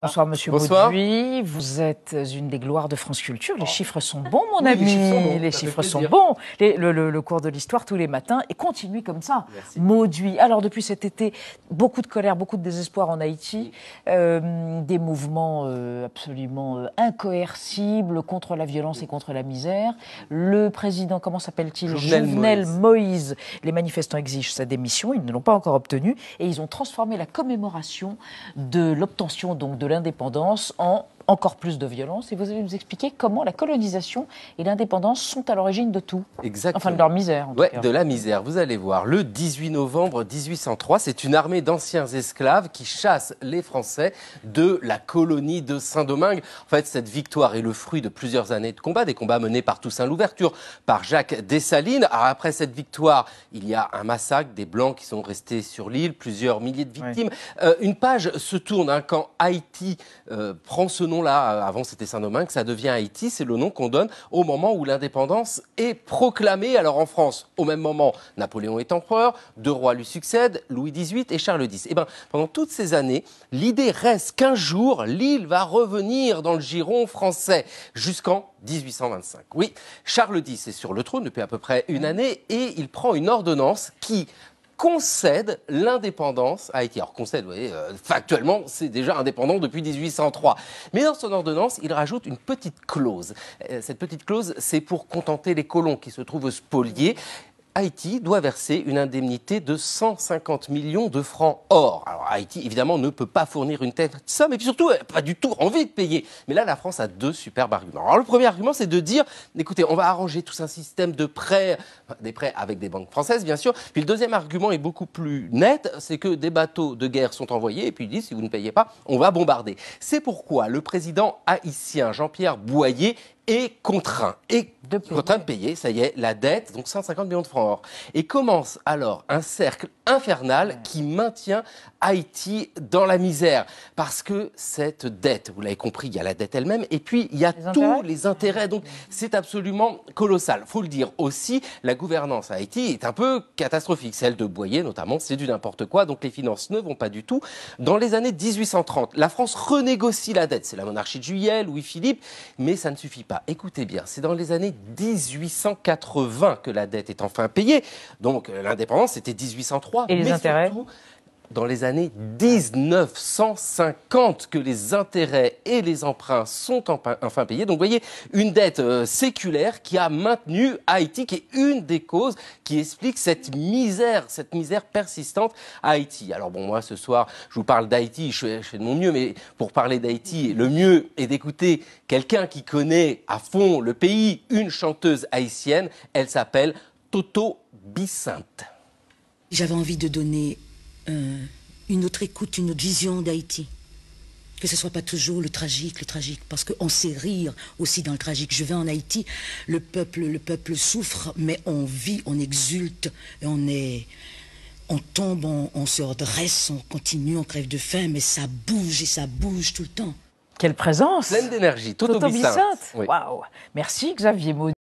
Bonsoir Monsieur Bonsoir. Mauduit, vous êtes une des gloires de France Culture. Les chiffres sont bons, mon Oui, ami. les chiffres sont bons, ça fait plaisir. Le cours de l'histoire tous les matins et continue comme ça. Merci. Mauduit. Alors depuis cet été, beaucoup de colère, beaucoup de désespoir en Haïti, des mouvements absolument incoercibles contre la violence et contre la misère. Le président, comment s'appelle-t-il? Jovenel Moïse. Les manifestants exigent sa démission, ils ne l'ont pas encore obtenue et ils ont transformé la commémoration de l'obtention donc de l'indépendance en encore plus de violence. Et vous allez nous expliquer comment la colonisation et l'indépendance sont à l'origine de tout. Exactement. Enfin, de leur misère, en tout cas. De la misère. Vous allez voir, le 18 novembre 1803, c'est une armée d'anciens esclaves qui chasse les Français de la colonie de Saint-Domingue. En fait, cette victoire est le fruit de plusieurs années de combats, des combats menés par Toussaint Louverture, par Jacques Dessalines. Alors après cette victoire, il y a un massacre, des Blancs qui sont restés sur l'île, plusieurs milliers de victimes. Ouais. Une page se tourne quand Haïti prend ce nom-là. Avant, c'était Saint-Domingue, ça devient Haïti. C'est le nom qu'on donne au moment où l'indépendance est proclamée. Alors en France, au même moment, Napoléon est empereur, deux rois lui succèdent, Louis XVIII et Charles X. Et bien, pendant toutes ces années, l'idée reste qu'un jour, l'île va revenir dans le giron français jusqu'en 1825. Oui, Charles X est sur le trône depuis à peu près une année et il prend une ordonnance qui concède l'indépendance à Haïti. Alors concède, vous voyez, factuellement, c'est déjà indépendant depuis 1803. Mais dans son ordonnance, il rajoute une petite clause. Cette petite clause, c'est pour contenter les colons qui se trouvent spoliés. Haïti doit verser une indemnité de 150 millions de francs or. Alors Haïti, évidemment, ne peut pas fournir une telle somme et puis surtout, pas du tout envie de payer. Mais là, la France a deux superbes arguments. Alors le premier argument, c'est de dire, écoutez, on va arranger tout un système de prêts, des prêts avec des banques françaises, bien sûr. Puis le deuxième argument est beaucoup plus net, c'est que des bateaux de guerre sont envoyés et puis ils disent, si vous ne payez pas, on va bombarder. C'est pourquoi le président haïtien Jean-Pierre Boyer est contraint de payer, ça y est, la dette, donc 150 millions de francs or. Et commence alors un cercle infernal qui maintient Haïti dans la misère. Parce que cette dette, vous l'avez compris, il y a la dette elle-même, et puis il y a tous les intérêts. Donc c'est absolument colossal. Il faut le dire aussi, la gouvernance à Haïti est un peu catastrophique. Celle de Boyer, notamment, c'est du n'importe quoi. Donc les finances ne vont pas du tout. Dans les années 1830, la France renégocie la dette. C'est la monarchie de Juillet, Louis-Philippe, mais ça ne suffit pas. Écoutez bien, c'est dans les années 1880 que la dette est enfin payée. Donc l'indépendance, c'était 1803. Et les intérêts surtout, dans les années 1950 que les intérêts et les emprunts sont enfin payés. Donc vous voyez, une dette séculaire qui a maintenu Haïti, qui est une des causes qui explique cette misère persistante à Haïti. Alors bon, moi ce soir, je vous parle d'Haïti, je fais de mon mieux, mais pour parler d'Haïti, le mieux est d'écouter quelqu'un qui connaît à fond le pays, une chanteuse haïtienne, elle s'appelle Toto Bicinte. J'avais envie de donner une autre écoute, une autre vision d'Haïti. Que ce ne soit pas toujours le tragique, parce qu'on sait rire aussi dans le tragique. Je vais en Haïti, le peuple souffre, mais on vit, on exulte, et on tombe, on se redresse, on continue, on crève de faim, mais ça bouge et ça bouge tout le temps. Quelle présence! Pleine d'énergie, Toto Bicinte. Waouh! Merci Xavier Mauduit.